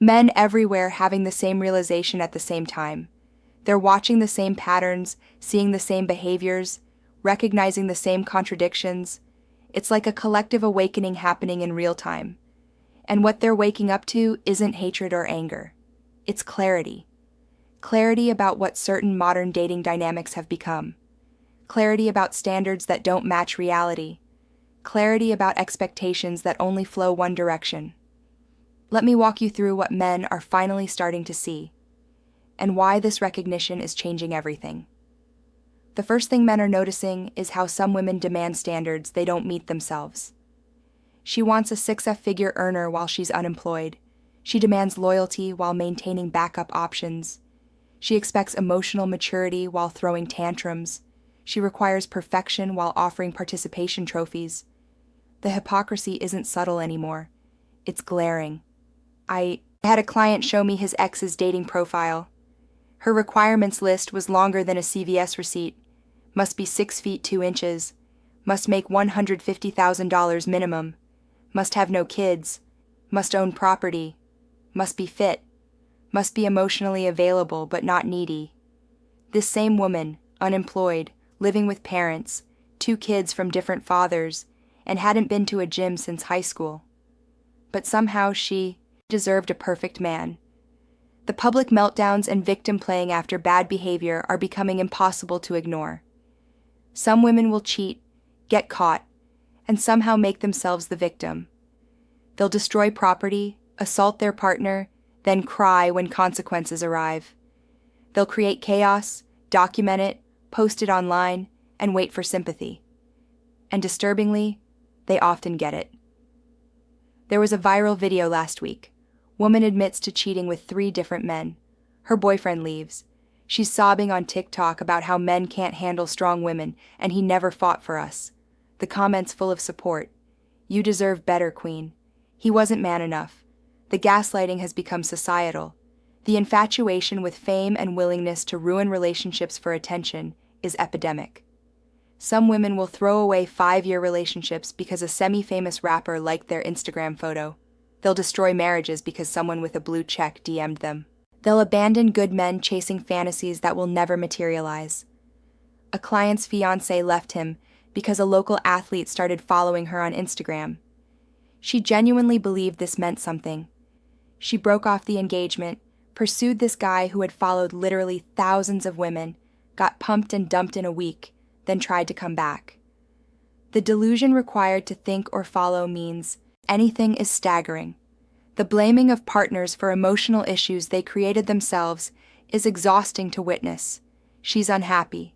Men everywhere having the same realization at the same time. They're watching the same patterns, seeing the same behaviors, recognizing the same contradictions. It's like a collective awakening happening in real time. And what they're waking up to isn't hatred or anger. It's clarity. Clarity about what certain modern dating dynamics have become. Clarity about standards that don't match reality. Clarity about expectations that only flow one direction. Let me walk you through what men are finally starting to see, and why this recognition is changing everything. The first thing men are noticing is how some women demand standards they don't meet themselves. She wants a six-figure earner while she's unemployed. She demands loyalty while maintaining backup options. She expects emotional maturity while throwing tantrums. She requires perfection while offering participation trophies. The hypocrisy isn't subtle anymore. It's glaring. I had a client show me his ex's dating profile. Her requirements list was longer than a CVS receipt. Must be 6 feet 2 inches. Must make $150,000 minimum. Must have no kids. Must own property. Must be fit. Must be emotionally available but not needy. This same woman, unemployed, living with parents, 2 kids from different fathers, and hadn't been to a gym since high school. But somehow she deserved a perfect man. The public meltdowns and victim playing after bad behavior are becoming impossible to ignore. Some women will cheat, get caught, and somehow make themselves the victim. They'll destroy property, assault their partner, then cry when consequences arrive. They'll create chaos, document it, post it online, and wait for sympathy. And disturbingly, they often get it. There was a viral video last week. Woman admits to cheating with 3 different men. Her boyfriend leaves. She's sobbing on TikTok about how men can't handle strong women and he never fought for us. The comments full of support. You deserve better, queen. He wasn't man enough. The gaslighting has become societal. The infatuation with fame and willingness to ruin relationships for attention is epidemic. Some women will throw away 5-year relationships because a semi-famous rapper liked their Instagram photo. They'll destroy marriages because someone with a blue check DM'd them. They'll abandon good men chasing fantasies that will never materialize. A client's fiancé left him because a local athlete started following her on Instagram. She genuinely believed this meant something. She broke off the engagement, pursued this guy who had followed literally thousands of women, got pumped and dumped in a week, then tried to come back. The delusion required to think or follow means anything is staggering. The blaming of partners for emotional issues they created themselves is exhausting to witness. She's unhappy.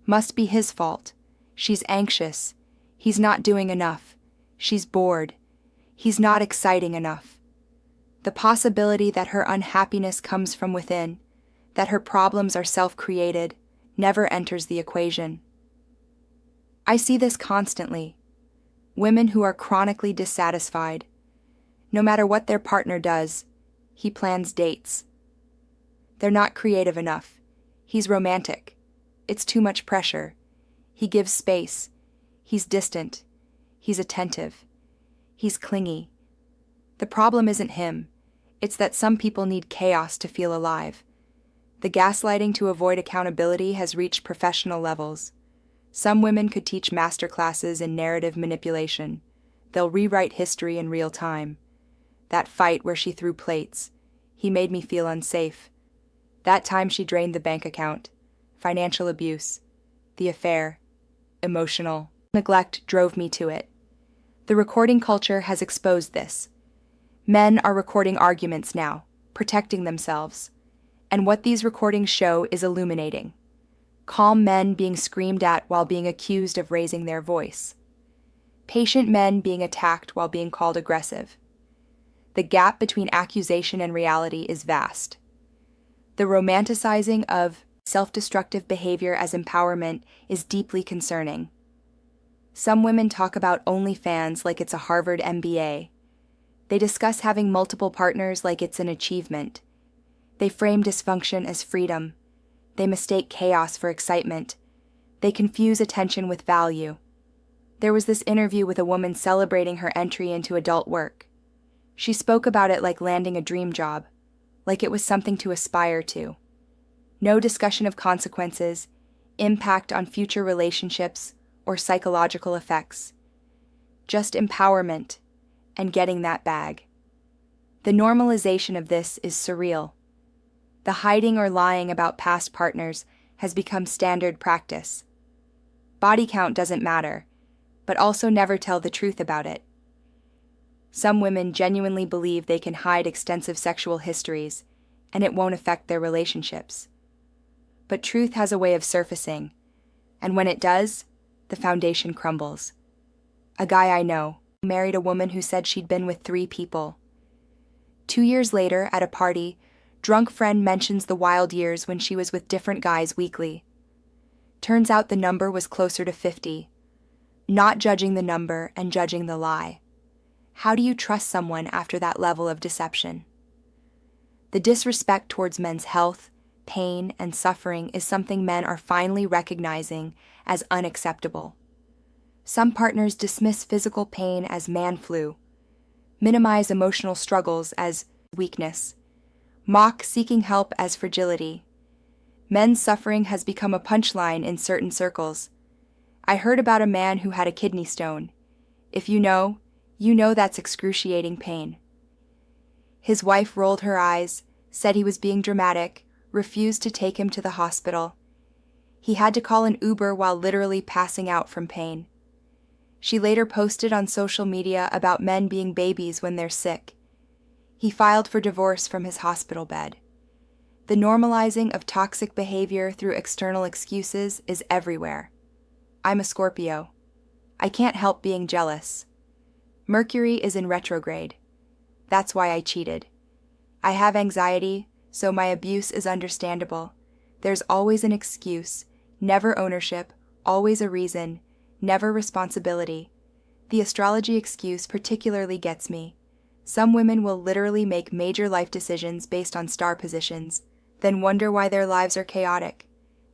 Must be his fault. She's anxious. He's not doing enough. She's bored. He's not exciting enough. The possibility that her unhappiness comes from within, that her problems are self-created, never enters the equation. I see this constantly. Women who are chronically dissatisfied. No matter what their partner does, he plans dates. They're not creative enough. He's romantic. It's too much pressure. He gives space. He's distant. He's attentive. He's clingy. The problem isn't him. It's that some people need chaos to feel alive. The gaslighting to avoid accountability has reached professional levels. Some women could teach masterclasses in narrative manipulation. They'll rewrite history in real time. That fight where she threw plates. He made me feel unsafe. That time she drained the bank account. Financial abuse. The affair. Emotional neglect drove me to it. The recording culture has exposed this. Men are recording arguments now, protecting themselves. And what these recordings show is illuminating. Calm men being screamed at while being accused of raising their voice. Patient men being attacked while being called aggressive. The gap between accusation and reality is vast. The romanticizing of self-destructive behavior as empowerment is deeply concerning. Some women talk about OnlyFans like it's a Harvard MBA. They discuss having multiple partners like it's an achievement. They frame dysfunction as freedom. They mistake chaos for excitement. They confuse attention with value. There was this interview with a woman celebrating her entry into adult work. She spoke about it like landing a dream job, like it was something to aspire to. No discussion of consequences, impact on future relationships, or psychological effects. Just empowerment and getting that bag. The normalization of this is surreal. The hiding or lying about past partners has become standard practice. Body count doesn't matter, but also never tell the truth about it. Some women genuinely believe they can hide extensive sexual histories, and it won't affect their relationships. But truth has a way of surfacing, and when it does, the foundation crumbles. A guy I know married a woman who said she'd been with 3 people. 2 years later, at a party, drunk friend mentions the wild years when she was with different guys weekly. Turns out the number was closer to 50. Not judging the number and judging the lie. How do you trust someone after that level of deception? The disrespect towards men's health, pain, and suffering is something men are finally recognizing as unacceptable. Some partners dismiss physical pain as man flu, minimize emotional struggles as weakness, mock seeking help as fragility. Men's suffering has become a punchline in certain circles. I heard about a man who had a kidney stone. If you know that's excruciating pain. His wife rolled her eyes, said he was being dramatic, refused to take him to the hospital. He had to call an Uber while literally passing out from pain. She later posted on social media about men being babies when they're sick. He filed for divorce from his hospital bed. The normalizing of toxic behavior through external excuses is everywhere. I'm a Scorpio. I can't help being jealous. Mercury is in retrograde. That's why I cheated. I have anxiety, so my abuse is understandable. There's always an excuse, never ownership, always a reason, never responsibility. The astrology excuse particularly gets me. Some women will literally make major life decisions based on star positions, then wonder why their lives are chaotic.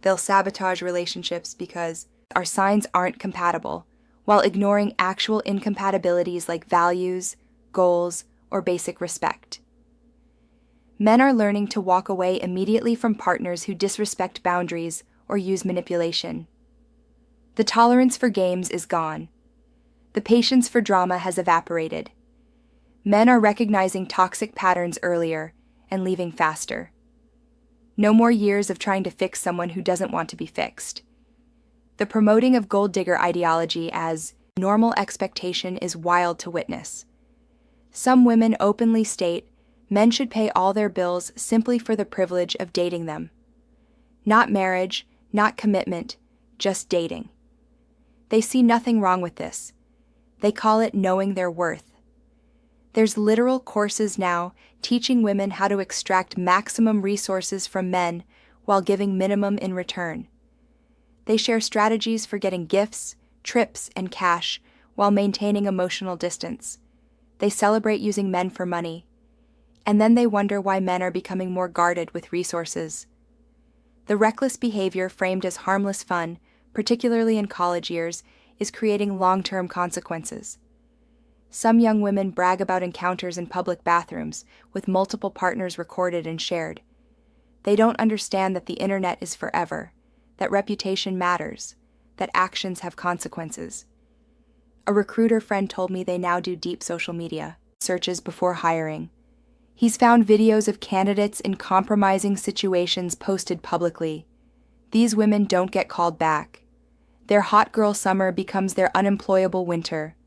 They'll sabotage relationships because our signs aren't compatible, while ignoring actual incompatibilities like values, goals, or basic respect. Men are learning to walk away immediately from partners who disrespect boundaries or use manipulation. The tolerance for games is gone. The patience for drama has evaporated. Men are recognizing toxic patterns earlier and leaving faster. No more years of trying to fix someone who doesn't want to be fixed. The promoting of gold digger ideology as normal expectation is wild to witness. Some women openly state men should pay all their bills simply for the privilege of dating them. Not marriage, not commitment, just dating. They see nothing wrong with this. They call it knowing their worth. There's literal courses now teaching women how to extract maximum resources from men while giving minimum in return. They share strategies for getting gifts, trips, and cash while maintaining emotional distance. They celebrate using men for money. And then they wonder why men are becoming more guarded with resources. The reckless behavior framed as harmless fun, particularly in college years, is creating long-term consequences. Some young women brag about encounters in public bathrooms, with multiple partners recorded and shared. They don't understand that the internet is forever, that reputation matters, that actions have consequences. A recruiter friend told me they now do deep social media searches before hiring. He's found videos of candidates in compromising situations posted publicly. These women don't get called back. Their hot girl summer becomes their unemployable winter.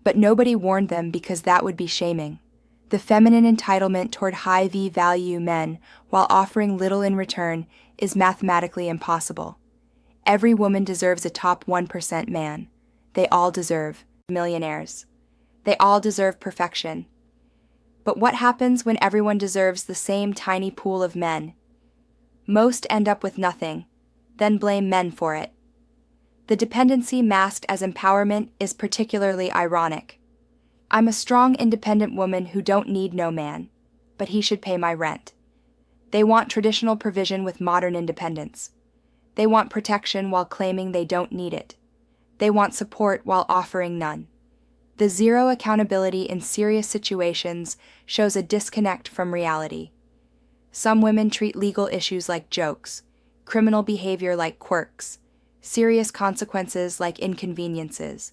But nobody warned them because that would be shaming. The feminine entitlement toward high value men while offering little in return is mathematically impossible. Every woman deserves a top 1% man. They all deserve millionaires. They all deserve perfection. But what happens when everyone deserves the same tiny pool of men? Most end up with nothing, then blame men for it. The dependency masked as empowerment is particularly ironic. I'm a strong, independent woman who don't need no man, but he should pay my rent. They want traditional provision with modern independence. They want protection while claiming they don't need it. They want support while offering none. The zero accountability in serious situations shows a disconnect from reality. Some women treat legal issues like jokes, criminal behavior like quirks, serious consequences like inconveniences.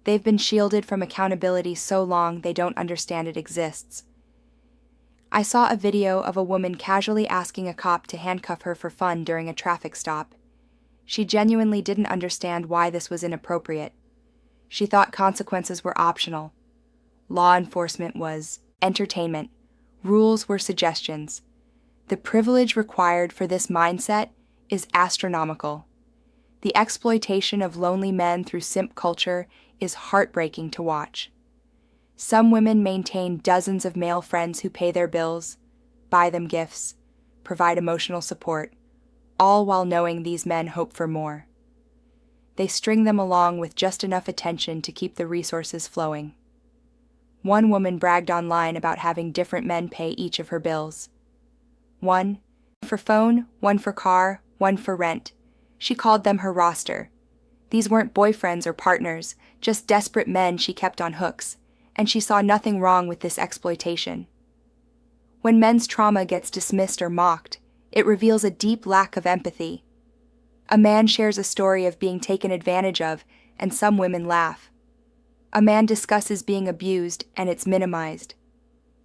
They've been shielded from accountability so long they don't understand it exists. I saw a video of a woman casually asking a cop to handcuff her for fun during a traffic stop. She genuinely didn't understand why this was inappropriate. She thought consequences were optional. Law enforcement was entertainment. Rules were suggestions. The privilege required for this mindset is astronomical. The exploitation of lonely men through simp culture is heartbreaking to watch. Some women maintain dozens of male friends who pay their bills, buy them gifts, provide emotional support, all while knowing these men hope for more. They string them along with just enough attention to keep the resources flowing. One woman bragged online about having different men pay each of her bills. One for phone, one for car, one for rent. She called them her roster. These weren't boyfriends or partners, just desperate men she kept on hooks, and she saw nothing wrong with this exploitation. When men's trauma gets dismissed or mocked, it reveals a deep lack of empathy. A man shares a story of being taken advantage of, and some women laugh. A man discusses being abused, and it's minimized.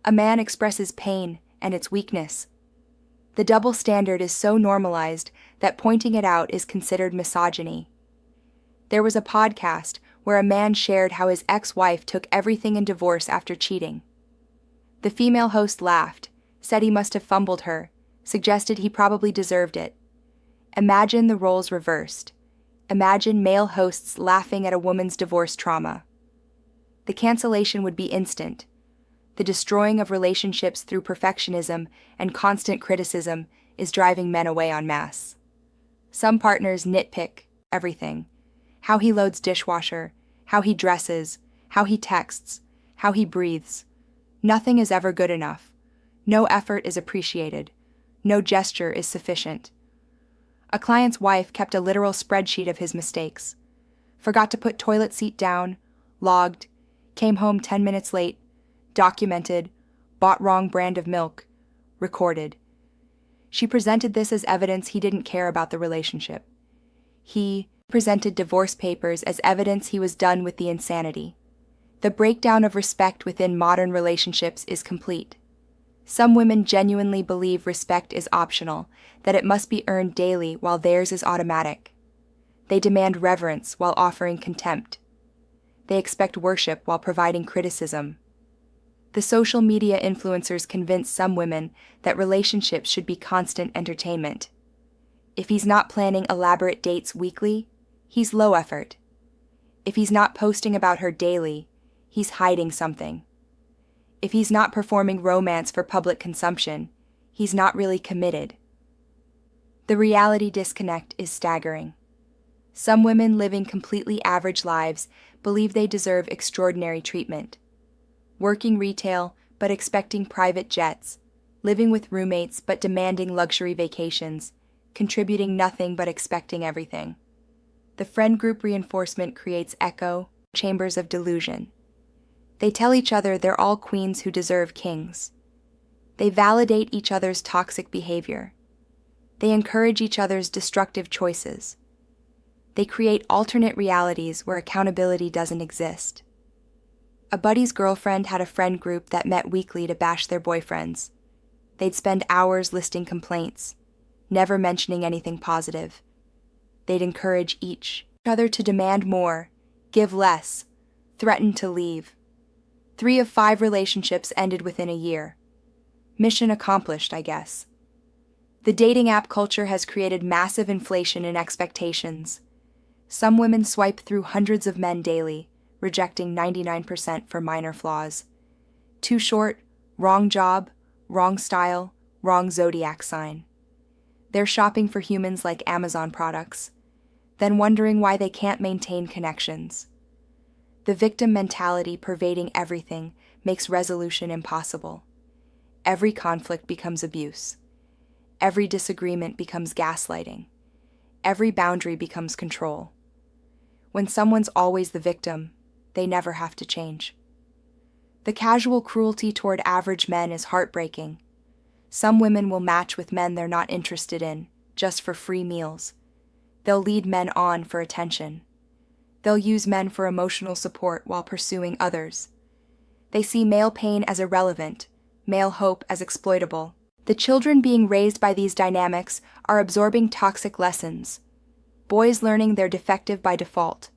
A man expresses pain, and it's weakness. The double standard is so normalized that pointing it out is considered misogyny. There was a podcast where a man shared how his ex-wife took everything in divorce after cheating. The female host laughed, said he must have fumbled her, suggested he probably deserved it. Imagine the roles reversed. Imagine male hosts laughing at a woman's divorce trauma. The cancellation would be instant. The destroying of relationships through perfectionism and constant criticism is driving men away en masse. Some partners nitpick everything: how he loads dishwasher, how he dresses, how he texts, how he breathes. Nothing is ever good enough. No effort is appreciated. No gesture is sufficient. A client's wife kept a literal spreadsheet of his mistakes. Forgot to put toilet seat down, logged, came home 10 minutes late, documented, bought wrong brand of milk, recorded. She presented this as evidence he didn't care about the relationship. He presented divorce papers as evidence he was done with the insanity. The breakdown of respect within modern relationships is complete. Some women genuinely believe respect is optional, that it must be earned daily while theirs is automatic. They demand reverence while offering contempt. They expect worship while providing criticism. The social media influencers convince some women that relationships should be constant entertainment. If he's not planning elaborate dates weekly, he's low effort. If he's not posting about her daily, he's hiding something. If he's not performing romance for public consumption, he's not really committed. The reality disconnect is staggering. Some women living completely average lives believe they deserve extraordinary treatment. Working retail but expecting private jets, living with roommates but demanding luxury vacations, contributing nothing but expecting everything. The friend group reinforcement creates echo chambers of delusion. They tell each other they're all queens who deserve kings. They validate each other's toxic behavior. They encourage each other's destructive choices. They create alternate realities where accountability doesn't exist. A buddy's girlfriend had a friend group that met weekly to bash their boyfriends. They'd spend hours listing complaints, never mentioning anything positive. They'd encourage each other to demand more, give less, threaten to leave. 3 of 5 relationships ended within a year. Mission accomplished, I guess. The dating app culture has created massive inflation in expectations. Some women swipe through hundreds of men daily, rejecting 99% for minor flaws. Too short, wrong job, wrong style, wrong zodiac sign. They're shopping for humans like Amazon products, then wondering why they can't maintain connections. The victim mentality pervading everything makes resolution impossible. Every conflict becomes abuse. Every disagreement becomes gaslighting. Every boundary becomes control. When someone's always the victim, they never have to change. The casual cruelty toward average men is heartbreaking. Some women will match with men they're not interested in, just for free meals. They'll lead men on for attention. They'll use men for emotional support while pursuing others. They see male pain as irrelevant, male hope as exploitable. The children being raised by these dynamics are absorbing toxic lessons. Boys learning they're defective by default.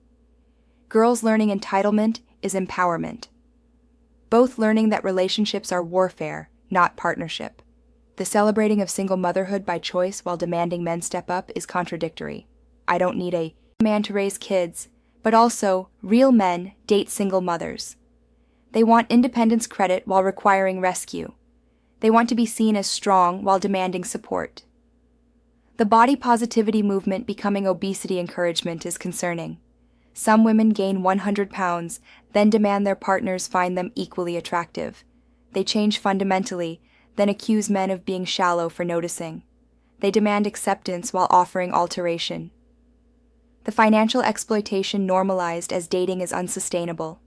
Girls learning entitlement is empowerment. Both learning that relationships are warfare, not partnership. The celebrating of single motherhood by choice while demanding men step up is contradictory. I don't need a man to raise kids, but also real men date single mothers. They want independence credit while requiring rescue. They want to be seen as strong while demanding support. The body positivity movement becoming obesity encouragement is concerning. Some women gain 100 pounds, then demand their partners find them equally attractive. They change fundamentally, then accuse men of being shallow for noticing. They demand acceptance while offering alteration. The financial exploitation normalized as dating is unsustainable.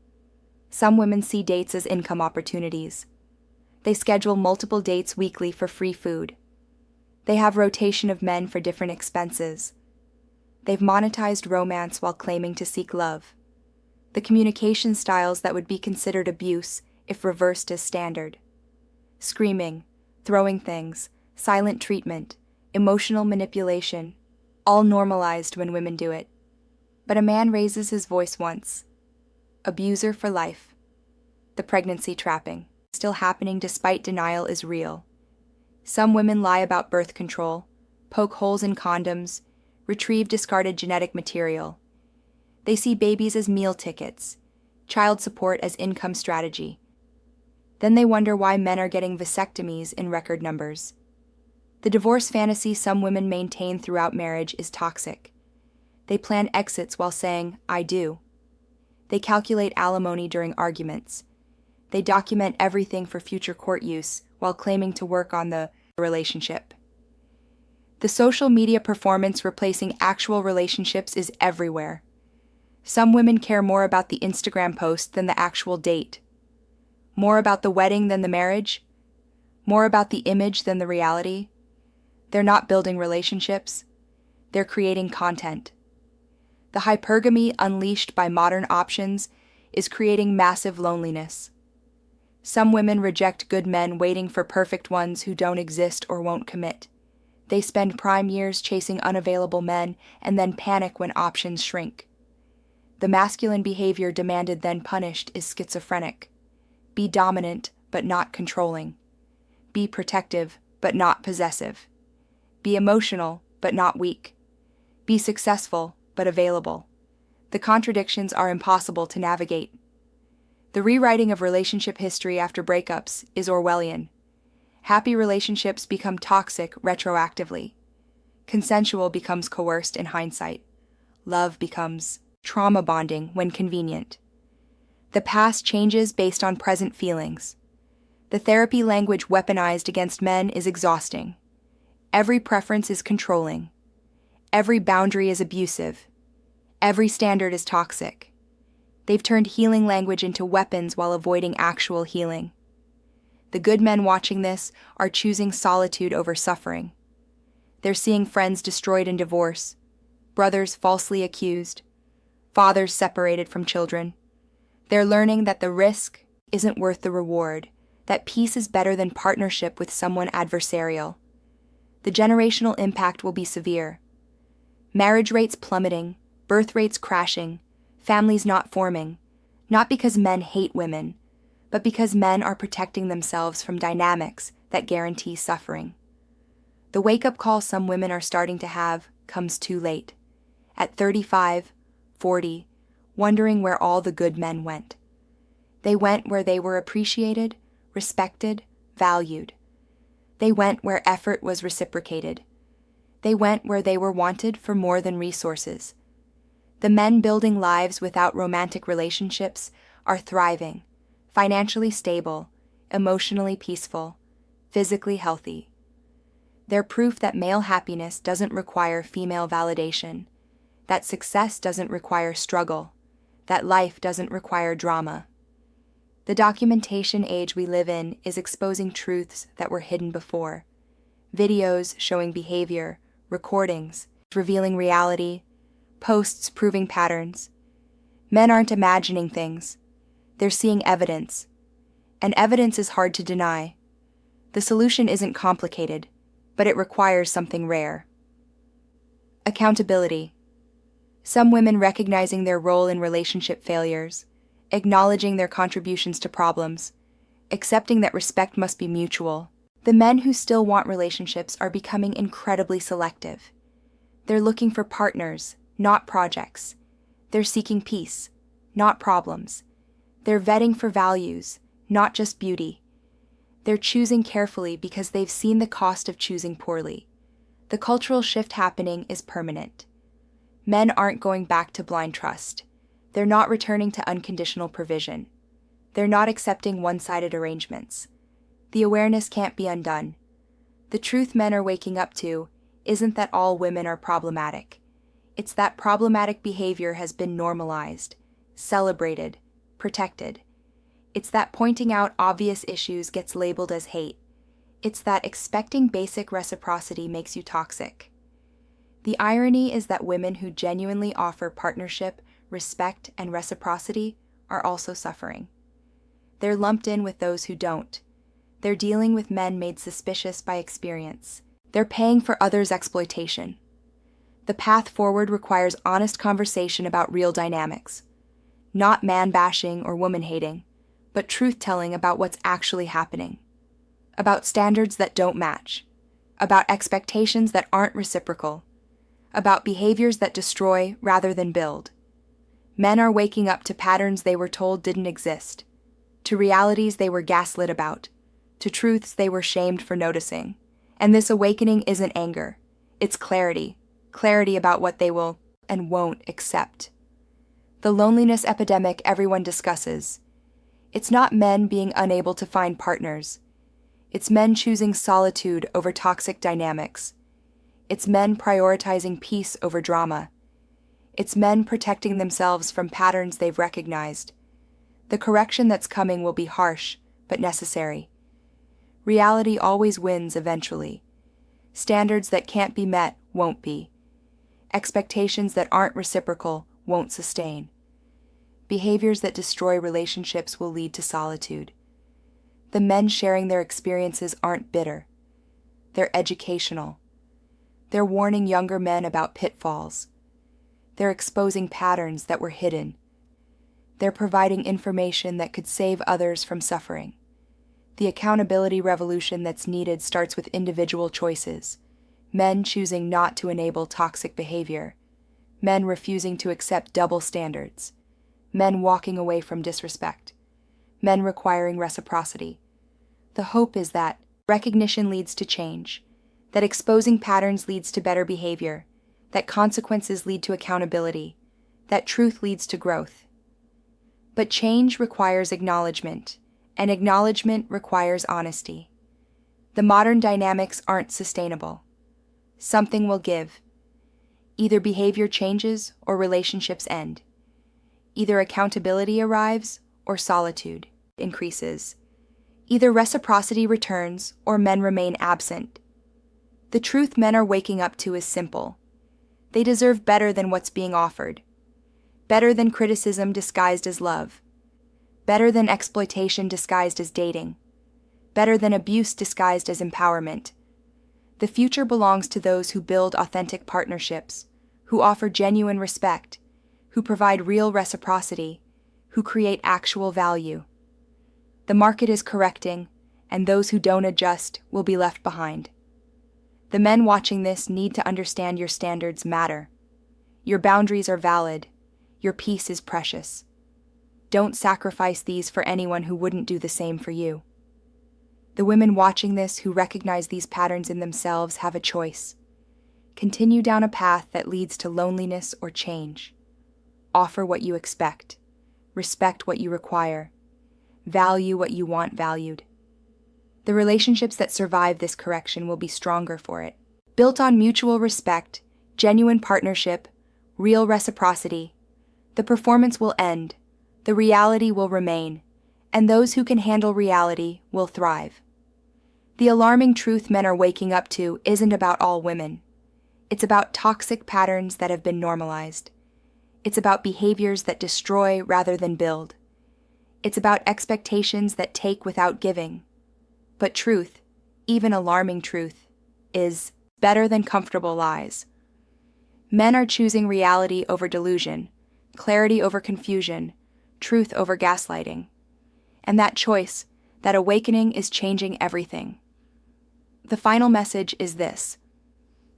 Some women see dates as income opportunities. They schedule multiple dates weekly for free food. They have rotation of men for different expenses. They've monetized romance while claiming to seek love. The communication styles that would be considered abuse if reversed as standard. Screaming, throwing things, silent treatment, emotional manipulation, all normalized when women do it. But a man raises his voice once. Abuser for life. The pregnancy trapping, still happening despite denial, is real. Some women lie about birth control, poke holes in condoms, retrieve discarded genetic material. They see babies as meal tickets, child support as income strategy. Then they wonder why men are getting vasectomies in record numbers. The divorce fantasy some women maintain throughout marriage is toxic. They plan exits while saying, "I do." They calculate alimony during arguments. They document everything for future court use while claiming to work on the relationship. The social media performance replacing actual relationships is everywhere. Some women care more about the Instagram post than the actual date. More about the wedding than the marriage. More about the image than the reality. They're not building relationships. They're creating content. The hypergamy unleashed by modern options is creating massive loneliness. Some women reject good men waiting for perfect ones who don't exist or won't commit. They spend prime years chasing unavailable men and then panic when options shrink. The masculine behavior demanded then punished is schizophrenic. Be dominant, but not controlling. Be protective, but not possessive. Be emotional, but not weak. Be successful, but available. The contradictions are impossible to navigate. The rewriting of relationship history after breakups is Orwellian. Happy relationships become toxic retroactively. Consensual becomes coerced in hindsight. Love becomes trauma bonding when convenient. The past changes based on present feelings. The therapy language weaponized against men is exhausting. Every preference is controlling. Every boundary is abusive. Every standard is toxic. They've turned healing language into weapons while avoiding actual healing. The good men watching this are choosing solitude over suffering. They're seeing friends destroyed in divorce, brothers falsely accused, fathers separated from children. They're learning that the risk isn't worth the reward, that peace is better than partnership with someone adversarial. The generational impact will be severe. Marriage rates plummeting, birth rates crashing, families not forming, not because men hate women, but because men are protecting themselves from dynamics that guarantee suffering. The wake-up call some women are starting to have comes too late. At 35, 40, wondering where all the good men went. They went where they were appreciated, respected, valued. They went where effort was reciprocated. They went where they were wanted for more than resources. The men building lives without romantic relationships are thriving, financially stable, emotionally peaceful, physically healthy. They're proof that male happiness doesn't require female validation, that success doesn't require struggle, that life doesn't require drama. The documentation age we live in is exposing truths that were hidden before. Videos showing behavior, recordings revealing reality, posts proving patterns. Men aren't imagining things. They're seeing evidence. And evidence is hard to deny. The solution isn't complicated, but it requires something rare. Accountability. Some women recognizing their role in relationship failures, acknowledging their contributions to problems, accepting that respect must be mutual. The men who still want relationships are becoming incredibly selective. They're looking for partners, not projects. They're seeking peace, not problems. They're vetting for values, not just beauty. They're choosing carefully because they've seen the cost of choosing poorly. The cultural shift happening is permanent. Men aren't going back to blind trust. They're not returning to unconditional provision. They're not accepting one-sided arrangements. The awareness can't be undone. The truth men are waking up to isn't that all women are problematic. It's that problematic behavior has been normalized, celebrated, protected. It's that pointing out obvious issues gets labeled as hate. It's that expecting basic reciprocity makes you toxic. The irony is that women who genuinely offer partnership, respect, and reciprocity are also suffering. They're lumped in with those who don't. They're dealing with men made suspicious by experience. They're paying for others' exploitation. The path forward requires honest conversation about real dynamics. Not man-bashing or woman-hating, but truth-telling about what's actually happening. About standards that don't match. About expectations that aren't reciprocal. About behaviors that destroy rather than build. Men are waking up to patterns they were told didn't exist. To realities they were gaslit about. To truths they were shamed for noticing. And this awakening isn't anger. It's clarity. Clarity about what they will and won't accept. The loneliness epidemic everyone discusses. It's not men being unable to find partners. It's men choosing solitude over toxic dynamics. It's men prioritizing peace over drama. It's men protecting themselves from patterns they've recognized. The correction that's coming will be harsh, but necessary. Reality always wins eventually. Standards that can't be met won't be. Expectations that aren't reciprocal won't sustain. Behaviors that destroy relationships will lead to solitude. The men sharing their experiences aren't bitter. They're educational. They're warning younger men about pitfalls. They're exposing patterns that were hidden. They're providing information that could save others from suffering. The accountability revolution that's needed starts with individual choices. Men choosing not to enable toxic behavior. Men refusing to accept double standards. Men walking away from disrespect. Men requiring reciprocity. The hope is that recognition leads to change, that exposing patterns leads to better behavior, that consequences lead to accountability, that truth leads to growth. But change requires acknowledgement, and acknowledgement requires honesty. The modern dynamics aren't sustainable. Something will give. Either behavior changes or relationships end. Either accountability arrives or solitude increases. Either reciprocity returns or men remain absent. The truth men are waking up to is simple. They deserve better than what's being offered. Better than criticism disguised as love. Better than exploitation disguised as dating. Better than abuse disguised as empowerment. The future belongs to those who build authentic partnerships, who offer genuine respect, who provide real reciprocity, who create actual value. The market is correcting, and those who don't adjust will be left behind. The men watching this need to understand your standards matter. Your boundaries are valid. Your peace is precious. Don't sacrifice these for anyone who wouldn't do the same for you. The women watching this who recognize these patterns in themselves have a choice. Continue down a path that leads to loneliness or change. Offer what you expect. Respect what you require. Value what you want valued. The relationships that survive this correction will be stronger for it. Built on mutual respect, genuine partnership, real reciprocity, The performance will end, the reality will remain, and those who can handle reality will thrive. The alarming truth men are waking up to isn't about all women. It's about toxic patterns that have been normalized. It's about behaviors that destroy rather than build. It's about expectations that take without giving. But truth, even alarming truth, is better than comfortable lies. Men are choosing reality over delusion, clarity over confusion, truth over gaslighting. And that choice, that awakening, is changing everything. The final message is this: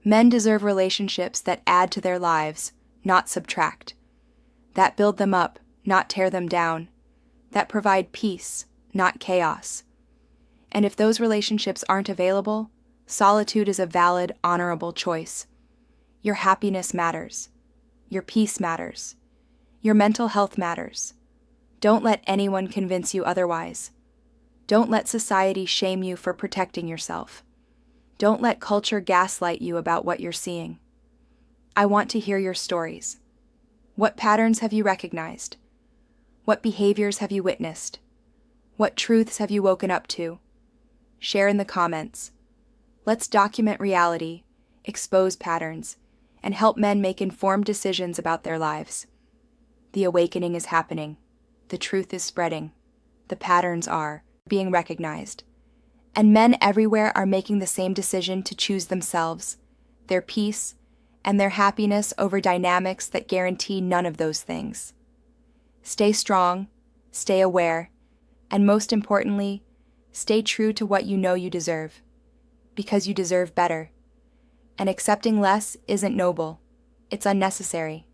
men deserve relationships that add to their lives, not subtract. That build them up, not tear them down. That provide peace, not chaos. And if those relationships aren't available, solitude is a valid, honorable choice. Your happiness matters. Your peace matters. Your mental health matters. Don't let anyone convince you otherwise. Don't let society shame you for protecting yourself. Don't let culture gaslight you about what you're seeing. I want to hear your stories. What patterns have you recognized? What behaviors have you witnessed? What truths have you woken up to? Share in the comments. Let's document reality, expose patterns, and help men make informed decisions about their lives. The awakening is happening. The truth is spreading. The patterns are being recognized. And men everywhere are making the same decision to choose themselves, their peace, and their happiness over dynamics that guarantee none of those things. Stay strong, stay aware, and most importantly, stay true to what you know you deserve, because you deserve better. And accepting less isn't noble, it's unnecessary.